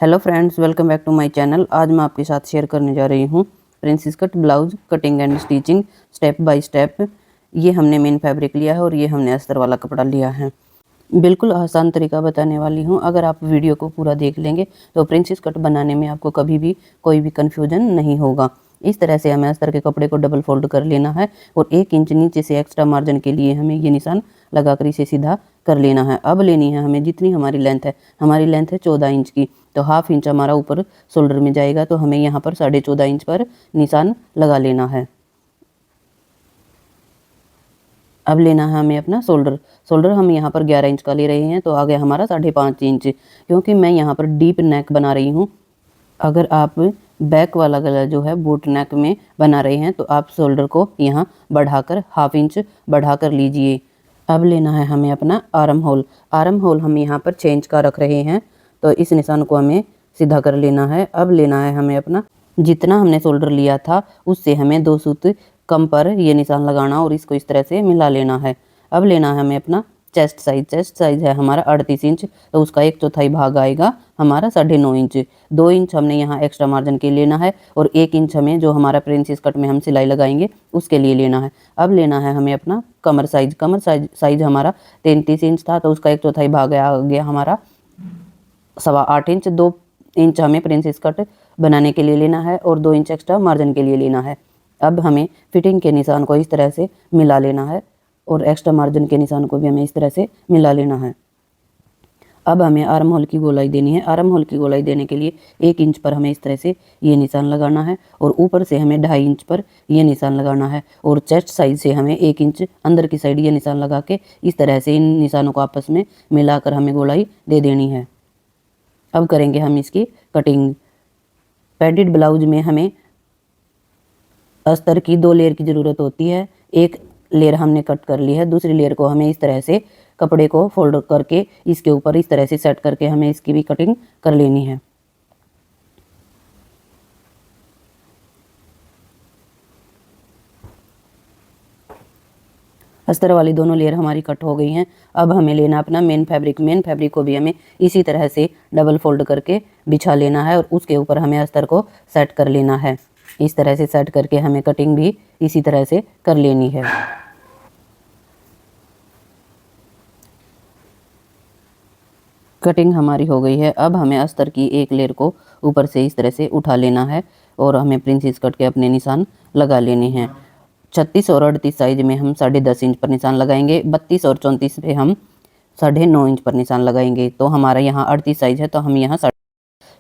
Hello friends, welcome back to my channel. आज मैं आपके साथ शेयर करने जा रही हूँ princess cut blouse cutting and stitching step by step. ये हमने मेन फैब्रिक लिया है और ये हमने अस्तर वाला कपड़ा लिया है। बिल्कुल आसान तरीका बताने वाली हूँ। अगर आप वीडियो को पूरा देख लेंगे तो प्रिंसेस कट बनाने में आपको कभी भी कोई भी कन्फ्यूजन नहीं होगा। इस तरह से हमें अस्तर के कपड़े को डबल फोल्ड कर लेना है और 1 इंच नीचे से एक्स्ट्रा मार्जिन के लिए हमें ये निशान लगाकर इसे सीधा कर लेना है। अब लेनी है हमें जितनी हमारी लेंथ है, हमारी लेंथ है 14 इंच की, तो हाफ इंच हमारा ऊपर शोल्डर में जाएगा, तो हमें यहाँ पर 14.5 इंच पर निशान लगा लेना है। अब लेना है हमें अपना शोल्डर हम यहाँ पर 11 इंच का ले रहे हैं, तो आ गया हमारा 5.5 इंच। क्योंकि मैं यहाँ पर डीप नेक बना रही हूँ। अगर आप बैक वाला गला जो है बोट नेक में बना रहे हैं तो आप शोल्डर को यहाँ बढ़ाकर हाफ इंच बढ़ा कर लीजिए। अब लेना है हमें अपना आर्म होल हम यहाँ पर 6 इंच का रख रहे हैं, तो इस निशान को हमें सीधा कर लेना है। अब लेना है हमें अपना जितना हमने शोल्डर लिया था उससे हमें 2 सूत कम पर ये निशान लगाना और इसको इस तरह से मिला लेना है। अब लेना है हमें अपना चेस्ट साइज है हमारा 38 इंच, तो उसका 1/4 भाग आएगा हमारा 9.5 इंच। 2 इंच हमने यहाँ एक्स्ट्रा मार्जिन के लेना है और 1 इंच हमें जो हमारा प्रिंसेस कट में हम सिलाई लगाएंगे उसके लिए लेना है। अब लेना है हमें अपना कमर साइज हमारा 33 इंच था, तो उसका 1/4 भाग आ गया हमारा 8.25 इंच। 2 इंच हमें प्रिंसेस कट बनाने के लिए लेना है और 2 इंच एक्स्ट्रा मार्जिन के लिए लेना है। अब हमें फिटिंग के निशान को इस तरह से मिला लेना है और एक्स्ट्रा मार्जिन के निशान को भी हमें इस तरह से मिला लेना है। अब हमें आर्म होल की गोलाई देनी है। आर्म होल की गोलाई देने के लिए 1 इंच पर हमें इस तरह से ये निशान लगाना है और ऊपर से हमें 2.5 इंच पर ये निशान लगाना है और चेस्ट साइज से हमें 1 इंच अंदर की साइड ये निशान लगा के इस तरह से इन निशानों को आपस में मिलाकर हमें गोलाई दे देनी है। अब करेंगे हम इसकी कटिंग। पैडेड ब्लाउज में हमें अस्तर की 2 लेयर की ज़रूरत होती है। एक लेयर हमने कट कर ली है, दूसरी लेयर को हमें इस तरह से कपड़े को फोल्ड करके इसके ऊपर इस तरह से सेट करके हमें इसकी भी कटिंग कर लेनी है। अस्तर वाली दोनों लेयर हमारी कट हो गई हैं। अब हमें लेना अपना मेन फैब्रिक को भी हमें इसी तरह से डबल फोल्ड करके बिछा लेना है और उसके ऊपर हमें अस्तर को सेट कर लेना है। इस तरह से सेट करके हमें कटिंग भी इसी तरह से कर लेनी है। कटिंग हमारी हो गई है। अब हमें अस्तर की एक लेयर को ऊपर से इस तरह से उठा लेना है और हमें प्रिंसेस कट के अपने निशान लगा लेने हैं। 36 और 38 साइज में हम 10.5 इंच पर निशान लगाएंगे। 32 और 34 पे हम 9.5 इंच पर निशान लगाएंगे। तो हमारा यहाँ 38 साइज है, तो हम यहाँ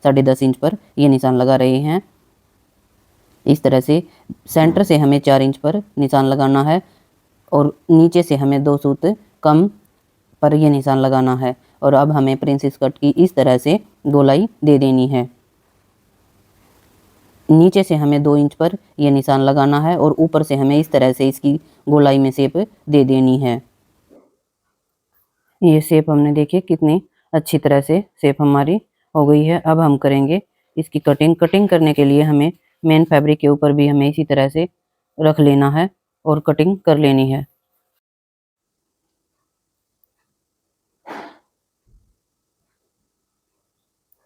10.5 इंच पर ये निशान लगा रहे हैं। इस तरह से सेंटर से हमें 4 इंच पर निशान लगाना है और नीचे से हमें 2 सूत कम पर यह निशान लगाना है। और अब हमें प्रिंसेस कट की इस तरह से गोलाई दे देनी है। नीचे से हमें 2 इंच पर यह निशान लगाना है और ऊपर से हमें इस तरह से इसकी गोलाई में शेप दे देनी है। ये शेप हमने देखिए कितनी अच्छी तरह से शेप हमारी हो गई है। अब हम करेंगे इसकी कटिंग करने के लिए हमें मेन फैब्रिक के ऊपर भी हमें इसी तरह से रख लेना है और कटिंग कर लेनी है।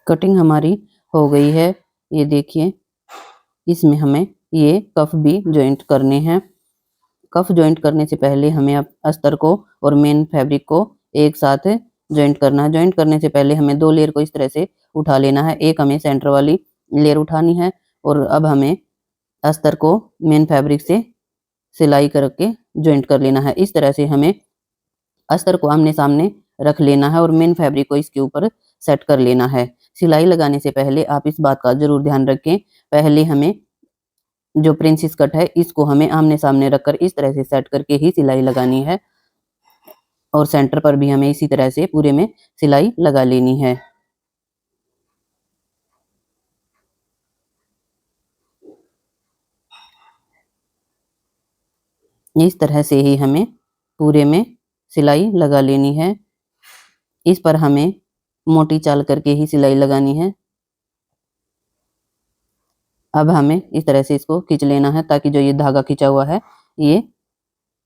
कटिंग हमारी हो गई है। ये देखिए, इसमें हमें ये कफ भी जॉइंट करने हैं। कफ जॉइंट करने से पहले हमें अस्तर को और मेन फैब्रिक को एक साथ जॉइंट करना है। जॉइंट करने से पहले हमें 2 लेयर को इस तरह से उठा लेना है। एक हमें सेंटर वाली लेयर उठानी है और अब हमें अस्तर को मेन फैब्रिक से सिलाई करके जॉइंट कर लेना है। इस तरह से हमें अस्तर को आमने सामने रख लेना है और मेन फैब्रिक को इसके ऊपर सेट कर लेना है। सिलाई लगाने से पहले आप इस बात का जरूर ध्यान रखें, पहले हमें जो प्रिंसेस कट है इसको हमें आमने सामने रखकर इस तरह से सेट करके ही सिलाई लगानी है और सेंटर पर भी हमें इसी तरह से पूरे में सिलाई लगा लेनी है। इस तरह से ही हमें पूरे में सिलाई लगा लेनी है। इस पर हमें मोटी चाल करके ही सिलाई लगानी है। अब हमें इस तरह से इसको खींच लेना है ताकि जो ये धागा खींचा हुआ है ये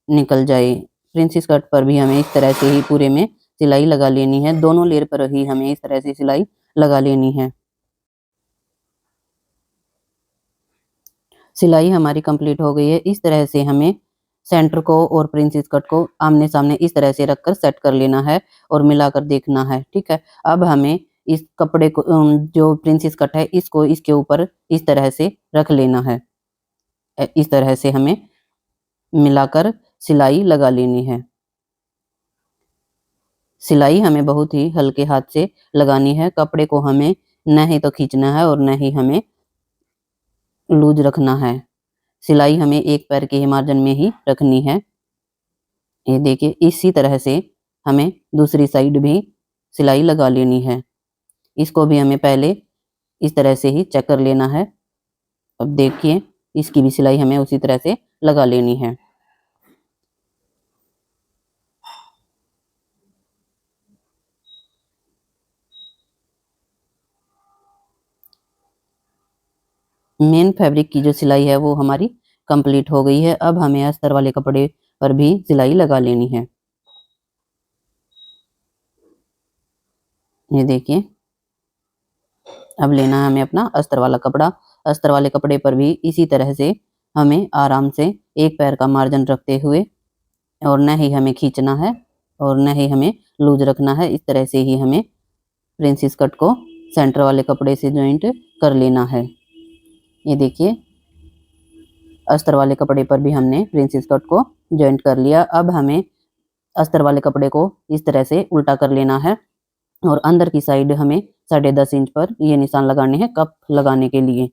निकल जाए। प्रिंसेस कट पर भी हमें इस तरह से ही पूरे में सिलाई लगा लेनी है। दोनों लेयर पर ही हमें इस तरह से सिलाई लगा लेनी है। सिलाई हमारी कंप्लीट हो गई है। इस तरह से हमें सेंटर को और प्रिंसेस कट को आमने सामने इस तरह से रखकर सेट कर लेना है और मिलाकर देखना है। ठीक है, अब हमें इस कपड़े को जो प्रिंसेस कट है इसको इसके ऊपर इस तरह से रख लेना है। इस तरह से हमें मिलाकर सिलाई लगा लेनी है। सिलाई हमें बहुत ही हल्के हाथ से लगानी है। कपड़े को हमें न ही तो खींचना है और न ही हमें लूज रखना है। सिलाई हमें एक पैर के ही मार्जिन में ही रखनी है। ये देखिए, इसी तरह से हमें दूसरी साइड भी सिलाई लगा लेनी है। इसको भी हमें पहले इस तरह से ही चेक कर लेना है। अब देखिए, इसकी भी सिलाई हमें उसी तरह से लगा लेनी है। मेन फैब्रिक की जो सिलाई है वो हमारी कंप्लीट हो गई है। अब हमें अस्तर वाले कपड़े पर भी सिलाई लगा लेनी है। ये देखिए, अब लेना है हमें अपना अस्तर वाला कपड़ा। अस्तर वाले कपड़े पर भी इसी तरह से हमें आराम से एक पैर का मार्जिन रखते हुए, और न ही हमें खींचना है और न ही हमें लूज रखना है। इस तरह से ही हमें प्रिंसेस कट को सेंटर वाले कपड़े से जॉइंट कर लेना है। ये देखिए, अस्तर वाले कपड़े पर भी हमने प्रिंसेस कट को जॉइंट कर लिया। अब हमें अस्तर वाले कपड़े को इस तरह से उल्टा कर लेना है और अंदर की साइड हमें 10.5 इंच पर ये निशान लगाने हैं कप लगाने के लिए।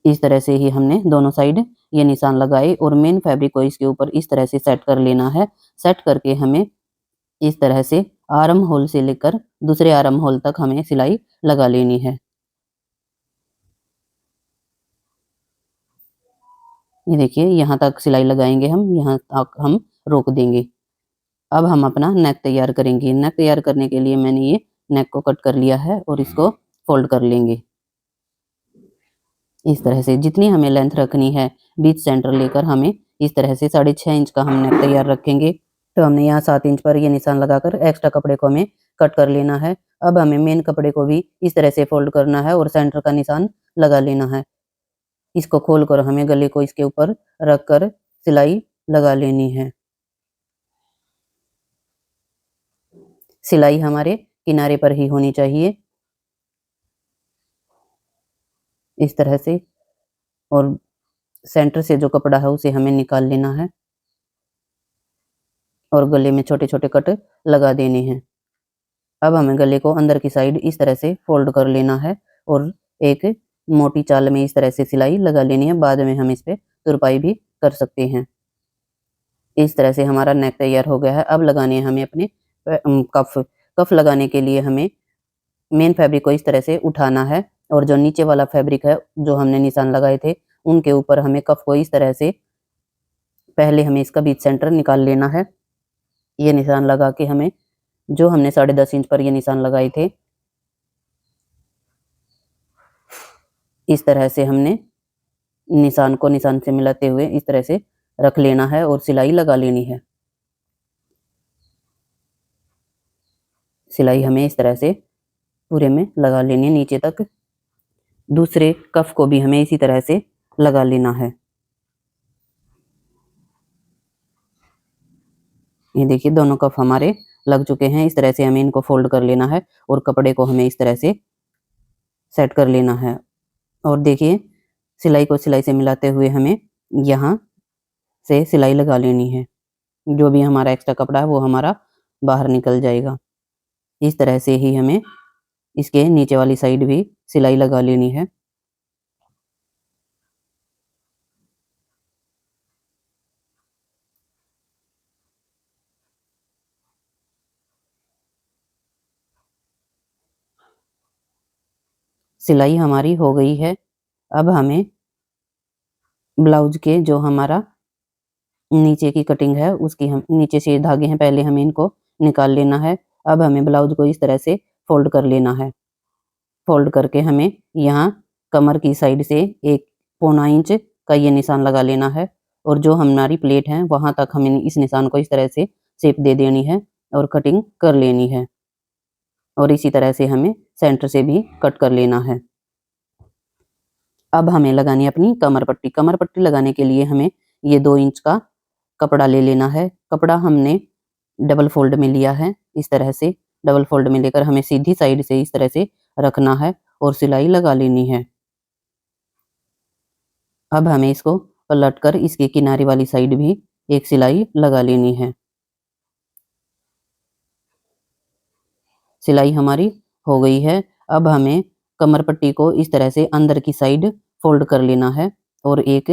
इस तरह से ही हमने दोनों साइड ये निशान लगाए और मेन फैब्रिक को इसके ऊपर इस तरह से सेट कर लेना है। सेट करके हमें इस तरह से आर्म होल से लेकर दूसरे आर्म होल तक हमें सिलाई लगा लेनी है। ये देखिए, यहाँ तक सिलाई लगाएंगे हम, यहाँ तक हम रोक देंगे। अब हम अपना नेक तैयार करेंगे। नेक तैयार करने के लिए मैंने ये नेक को कट कर लिया है और इसको फोल्ड कर लेंगे। इस तरह से जितनी हमें लेंथ रखनी है बीच सेंटर लेकर हमें इस तरह से 6.5 इंच का हम नेक तैयार रखेंगे। तो हमने यहाँ 7 इंच पर ये निशान लगाकर एक्स्ट्रा कपड़े को हमें कट कर लेना है। अब हमें मेन कपड़े को भी इस तरह से फोल्ड करना है और सेंटर का निशान लगा लेना है। इसको खोलकर हमें गले को इसके ऊपर रखकर सिलाई लगा लेनी है। सिलाई हमारे किनारे पर ही होनी चाहिए, इस तरह से। और सेंटर से जो कपड़ा है उसे हमें निकाल लेना है और गले में छोटे छोटे कट लगा देने हैं। अब हमें गले को अंदर की साइड इस तरह से फोल्ड कर लेना है और एक मोटी चाल में इस तरह से सिलाई लगा लेनी है। बाद में हम इस पे तुरपाई भी कर सकते हैं। इस तरह से हमारा नेक तैयार हो गया है। अब लगाने हैं हमें अपने कफ। कफ लगाने के लिए हमें मेन फैब्रिक को इस तरह से उठाना है और जो नीचे वाला फैब्रिक है जो हमने निशान लगाए थे उनके ऊपर हमें कफ को इस तरह से पहले हमें इसका बीच सेंटर निकाल लेना है। ये निशान लगा के हमें जो हमने 10.5 इंच पर ये निशान लगाए थे इस तरह से हमने निशान को निशान से मिलाते हुए इस तरह से रख लेना है और सिलाई लगा लेनी है। सिलाई हमें इस तरह से पूरे में लगा लेनी है नीचे तक। दूसरे कफ को भी हमें इसी तरह से लगा लेना है। ये देखिए, दोनों कफ हमारे लग चुके हैं। इस तरह से हमें इनको फोल्ड कर लेना है और कपड़े को हमें इस तरह से सेट कर लेना है। और देखिए, सिलाई को सिलाई से मिलाते हुए हमें यहाँ से सिलाई लगा लेनी है। जो भी हमारा एक्स्ट्रा कपड़ा है वो हमारा बाहर निकल जाएगा। इस तरह से ही हमें इसके नीचे वाली साइड भी सिलाई लगा लेनी है। सिलाई हमारी हो गई है। अब हमें ब्लाउज के जो हमारा नीचे की कटिंग है उसकी हम नीचे से धागे हैं पहले हमें इनको निकाल लेना है। अब हमें ब्लाउज को इस तरह से फोल्ड कर लेना है। फोल्ड करके हमें यहाँ कमर की साइड से 1.25 इंच का ये निशान लगा लेना है और जो हमारी प्लेट है वहां तक हमें इस निशान को इस तरह से शेप दे देनी है और कटिंग कर लेनी है। और इसी तरह से हमें सेंटर से भी कट कर लेना है। अब हमें लगानी है अपनी कमर पट्टी। कमर पट्टी लगाने के लिए हमें ये 2 इंच का कपड़ा ले लेना है। कपड़ा हमने डबल फोल्ड में लिया है। इस तरह से डबल फोल्ड में लेकर हमें सीधी साइड से इस तरह से रखना है और सिलाई लगा लेनी है। अब हमें इसको पलट कर इसके किनारे वाली साइड भी एक सिलाई लगा लेनी है। सिलाई हमारी हो गई है। अब हमें कमर पट्टी को इस तरह से अंदर की साइड फोल्ड कर लेना है और एक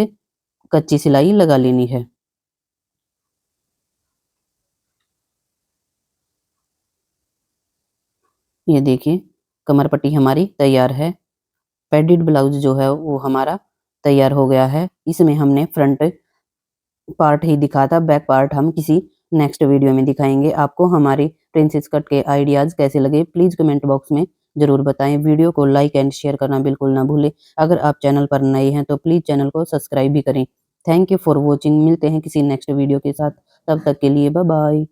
कच्ची सिलाई लगा लेनी है। ये देखिए कमर पट्टी हमारी तैयार है। पैडेड ब्लाउज जो है वो हमारा तैयार हो गया है। इसमें हमने फ्रंट पार्ट ही दिखा था, बैक पार्ट हम किसी नेक्स्ट वीडियो में दिखाएंगे। आपको हमारी प्रिंसेस कट के आइडियाज़ कैसे लगे प्लीज़ कमेंट बॉक्स में ज़रूर बताएं। वीडियो को लाइक एंड शेयर करना बिल्कुल ना भूलें। अगर आप चैनल पर नए हैं तो प्लीज़ चैनल को सब्सक्राइब भी करें। Thank you for watching. मिलते हैं किसी नेक्स्ट वीडियो के साथ, तब तक के लिए बाय बाय।